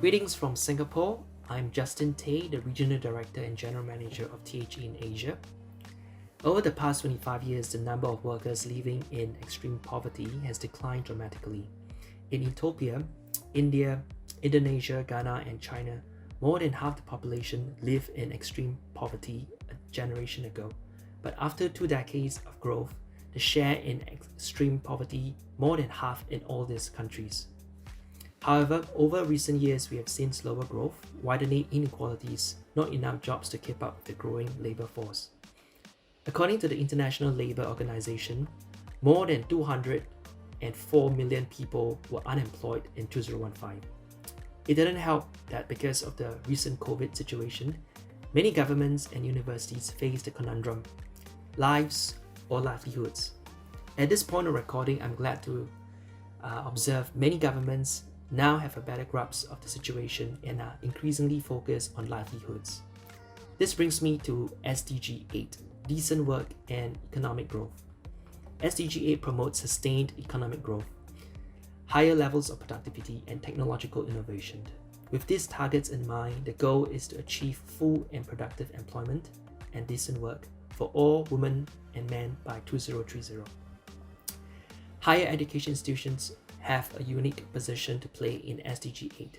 Greetings from Singapore. I'm Justin Tay, the Regional Director and General Manager of THE in Asia. Over the past 25 years, the number of workers living in extreme poverty has declined dramatically. In Ethiopia, India, Indonesia, Ghana, and China, more than half the population lived in extreme poverty a generation ago. But after 2 decades of growth, the share in extreme poverty more than half in all these countries. However, over recent years, we have seen slower growth, widening inequalities, not enough jobs to keep up with the growing labor force. According to the International Labour Organization, more than 204 million people were unemployed in 2015. It didn't help that because of the recent COVID situation, many governments and universities face the conundrum, lives or livelihoods. At this point of recording, I'm glad to observe many governments now have a better grasp of the situation and are increasingly focused on livelihoods. This brings me to SDG 8, decent work and economic growth. SDG 8 promotes sustained economic growth, higher levels of productivity and technological innovation. With these targets in mind, the goal is to achieve full and productive employment and decent work for all women and men by 2030. Higher education institutions have a unique position to play in SDG 8.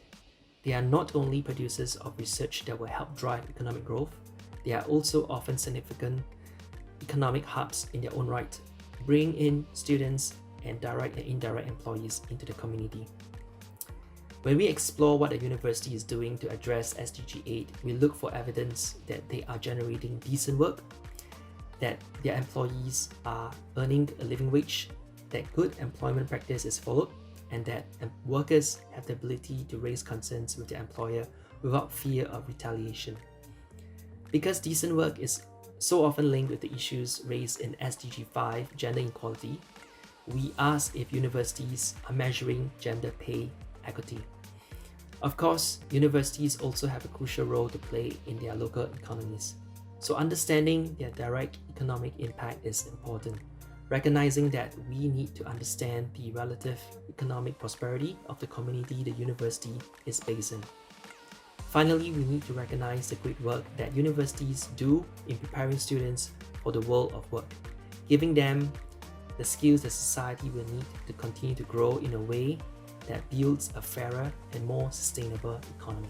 They are not only producers of research that will help drive economic growth, they are also often significant economic hubs in their own right, bringing in students and direct and indirect employees into the community. When we explore what a university is doing to address SDG 8, we look for evidence that they are generating decent work, that their employees are earning a living wage, that good employment practice is followed, and that workers have the ability to raise concerns with their employer without fear of retaliation. Because decent work is so often linked with the issues raised in SDG 5, gender equality, we ask if universities are measuring gender pay equity. Of course, universities also have a crucial role to play in their local economies. So understanding their direct economic impact is important, recognizing that we need to understand the relative economic prosperity of the community the university is based in. Finally, we need to recognize the great work that universities do in preparing students for the world of work, giving them the skills that society will need to continue to grow in a way that builds a fairer and more sustainable economy.